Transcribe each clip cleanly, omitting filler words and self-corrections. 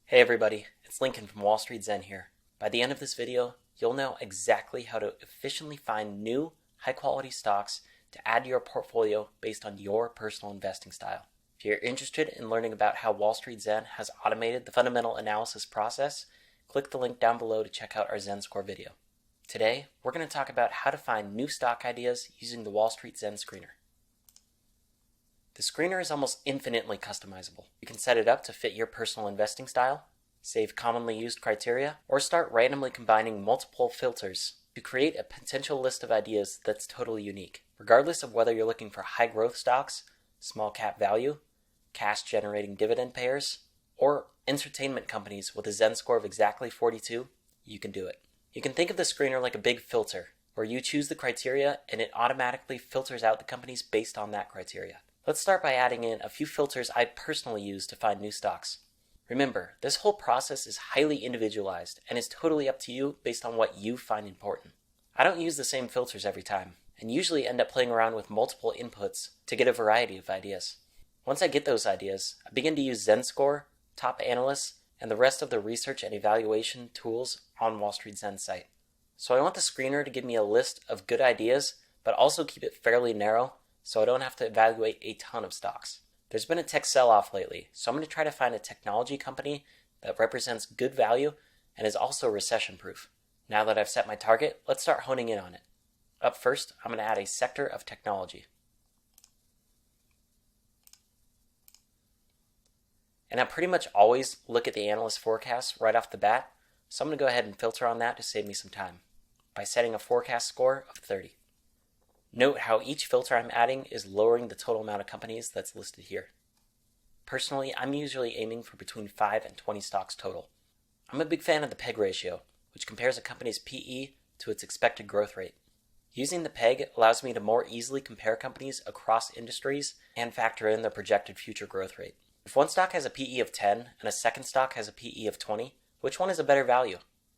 Hey everybody, it's Lincoln from WallStreetZen here. By the end of this video, you'll know exactly how to efficiently find new, high-quality stocks to add to your portfolio based on your personal investing style. If you're interested in learning about how WallStreetZen has automated the fundamental analysis process, click the link down below to check out our Zen Score video. Today, we're going to talk about how to find new stock ideas using the WallStreetZen screener. The screener is almost infinitely customizable. You can set it up to fit your personal investing style, save commonly used criteria, or start randomly combining multiple filters to create a potential list of ideas that's totally unique. Regardless of whether you're looking for high growth stocks, small cap value, cash generating dividend payers, or entertainment companies with a Zen score of exactly 42, you can do it. You can think of the screener like a big filter, where you choose the criteria and it automatically filters out the companies based on that criteria. Let's start by adding in a few filters I personally use to find new stocks. Remember, this whole process is highly individualized and is totally up to you based on what you find important. I don't use the same filters every time, and usually end up playing around with multiple inputs to get a variety of ideas. Once I get those ideas, I begin to use Zen Score, Top Analysts, and the rest of the research and evaluation tools on WallStreetZen's site. So I want the screener to give me a list of good ideas, but also keep it fairly narrow, so I don't have to evaluate a ton of stocks. There's been a tech sell-off lately, so I'm going to try to find a technology company that represents good value and is also recession-proof. Now that I've set my target, let's start honing in on it. Up first, I'm going to add a sector of technology. And I pretty much always look at the analyst forecasts right off the bat, so I'm going to go ahead and filter on that to save me some time by setting a forecast score of 30. Note how each filter I'm adding is lowering the total amount of companies that's listed here. Personally, I'm usually aiming for between 5 and 20 stocks total. I'm a big fan of the PEG ratio, which compares a company's PE to its expected growth rate. Using the PEG allows me to more easily compare companies across industries and factor in their projected future growth rate. If one stock has a PE of 10 and a second stock has a PE of 20, which one is a better value?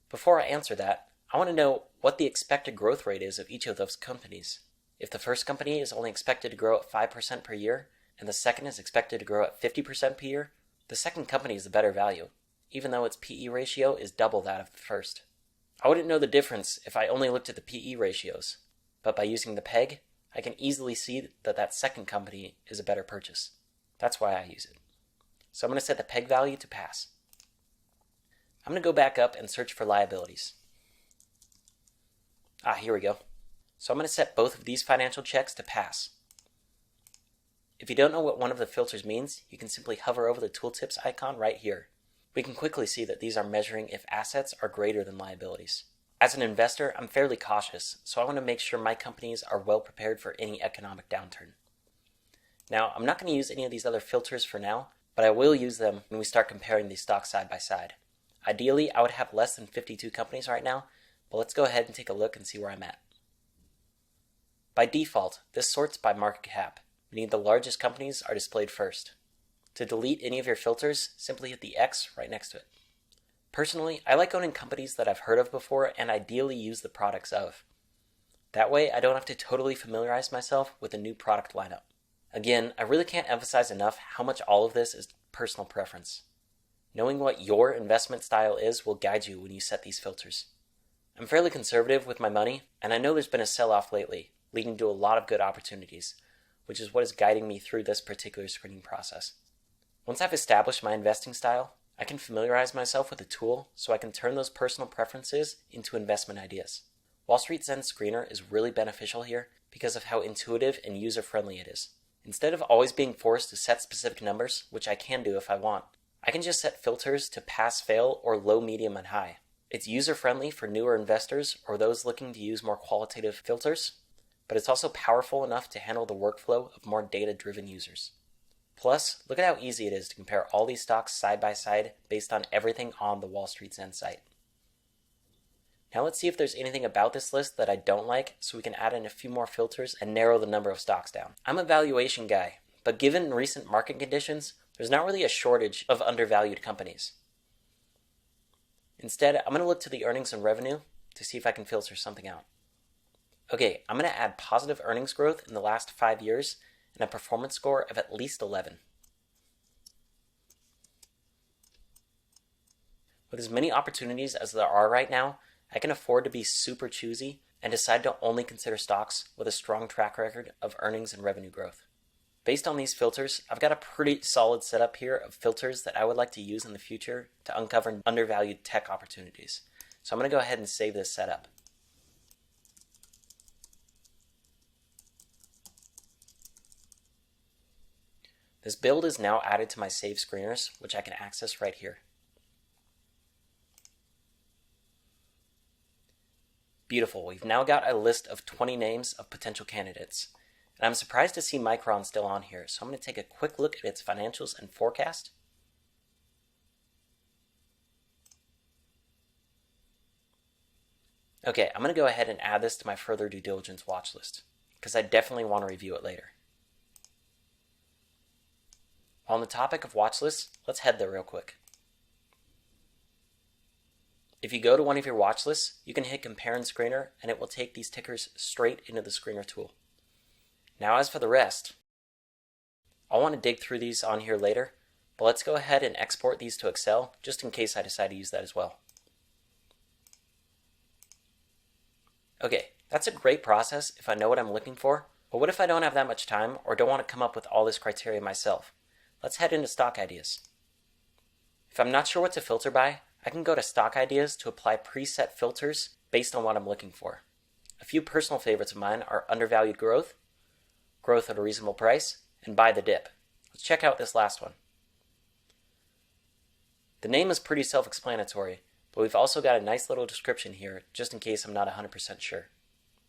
Before I answer that, I want to know what the expected growth rate is of each of those companies. If the first company is only expected to grow at 5% per year, and the second is expected to grow at 50% per year, the second company is the better value, even though its PE ratio is double that of the first. I wouldn't know the difference if I only looked at the PE ratios, but by using the PEG, I can easily see that that second company is a better purchase. That's why I use it. So I'm going to set the PEG value to pass. I'm going to go back up and search for liabilities. Here we go. So I'm going to set both of these financial checks to pass. If you don't know what one of the filters means, you can simply hover over the tooltips icon right here. We can quickly see that these are measuring if assets are greater than liabilities. As an investor, I'm fairly cautious, so I want to make sure my companies are well prepared for any economic downturn. Now, I'm not going to use any of these other filters for now, but I will use them when we start comparing these stocks side by side. Ideally, I would have less than 52 companies right now, but let's go ahead and take a look and see where I'm at. By default, this sorts by market cap, meaning the largest companies are displayed first. To delete any of your filters, simply hit the X right next to it. Personally, I like owning companies that I've heard of before and ideally use the products of. That way, I don't have to totally familiarize myself with a new product lineup. Again, I really can't emphasize enough how much all of this is personal preference. Knowing what your investment style is will guide you when you set these filters. I'm fairly conservative with my money, and I know there's been a sell-off lately, leading to a lot of good opportunities, which is what is guiding me through this particular screening process. Once I've established my investing style, I can familiarize myself with the tool so I can turn those personal preferences into investment ideas. WallStreetZen Screener is really beneficial here because of how intuitive and user-friendly it is. Instead of always being forced to set specific numbers, which I can do if I want, I can just set filters to pass, fail, or low, medium, and high. It's user-friendly for newer investors or those looking to use more qualitative filters, but it's also powerful enough to handle the workflow of more data-driven users. Plus, look at how easy it is to compare all these stocks side by side based on everything on the WallStreetZen site. Now let's see if there's anything about this list that I don't like so we can add in a few more filters and narrow the number of stocks down. I'm a valuation guy, but given recent market conditions, there's not really a shortage of undervalued companies. Instead, I'm going to look to the earnings and revenue to see if I can filter something out. Okay, I'm going to add positive earnings growth in the last 5 years and a performance score of at least 11. With as many opportunities as there are right now, I can afford to be super choosy and decide to only consider stocks with a strong track record of earnings and revenue growth. Based on these filters, I've got a pretty solid setup here of filters that I would like to use in the future to uncover undervalued tech opportunities. So I'm going to go ahead and save this setup. This build is now added to my save screeners, which I can access right here. Beautiful, we've now got a list of 20 names of potential candidates. And I'm surprised to see Micron still on here, so I'm going to take a quick look at its financials and forecast. Okay, I'm going to go ahead and add this to my further due diligence watch list, because I definitely want to review it later. On the topic of watch lists, let's head there real quick. If you go to one of your watch lists, you can hit Compare and Screener, and it will take these tickers straight into the Screener tool. Now as for the rest, I'll want to dig through these on here later, but let's go ahead and export these to Excel, just in case I decide to use that as well. Okay, that's a great process if I know what I'm looking for, but what if I don't have that much time or don't want to come up with all this criteria myself? Let's head into stock ideas. If I'm not sure what to filter by, I can go to stock ideas to apply preset filters based on what I'm looking for. A few personal favorites of mine are undervalued growth, growth at a reasonable price, and buy the dip. Let's check out this last one. The name is pretty self-explanatory, but we've also got a nice little description here just in case I'm not 100% sure.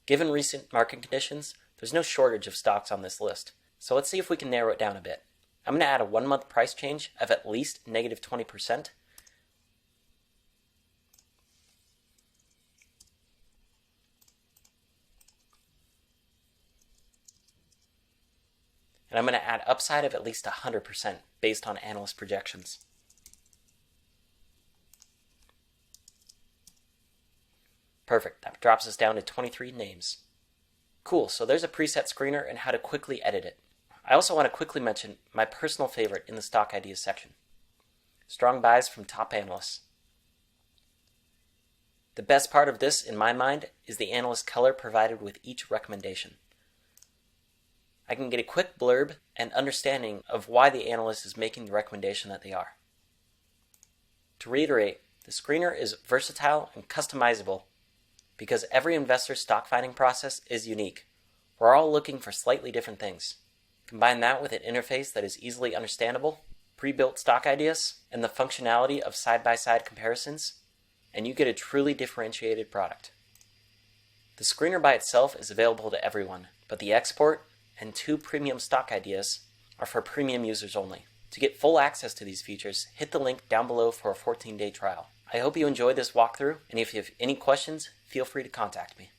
Given recent market conditions, there's no shortage of stocks on this list, so let's see if we can narrow it down a bit. I'm going to add a 1-month price change of at least negative 20%. And I'm going to add upside of at least 100% based on analyst projections. Perfect, that drops us down to 23 names. Cool, so there's a preset screener and how to quickly edit it. I also want to quickly mention my personal favorite in the stock ideas section. Strong buys from top analysts. The best part of this, in my mind, is the analyst color provided with each recommendation. I can get a quick blurb and understanding of why the analyst is making the recommendation that they are. To reiterate, the screener is versatile and customizable because every investor's stock finding process is unique. We're all looking for slightly different things. Combine that with an interface that is easily understandable, pre-built stock ideas, and the functionality of side-by-side comparisons, and you get a truly differentiated product. The screener by itself is available to everyone, but the export and 2 premium stock ideas are for premium users only. To get full access to these features, hit the link down below for a 14-day trial. I hope you enjoyed this walkthrough, and if you have any questions, feel free to contact me.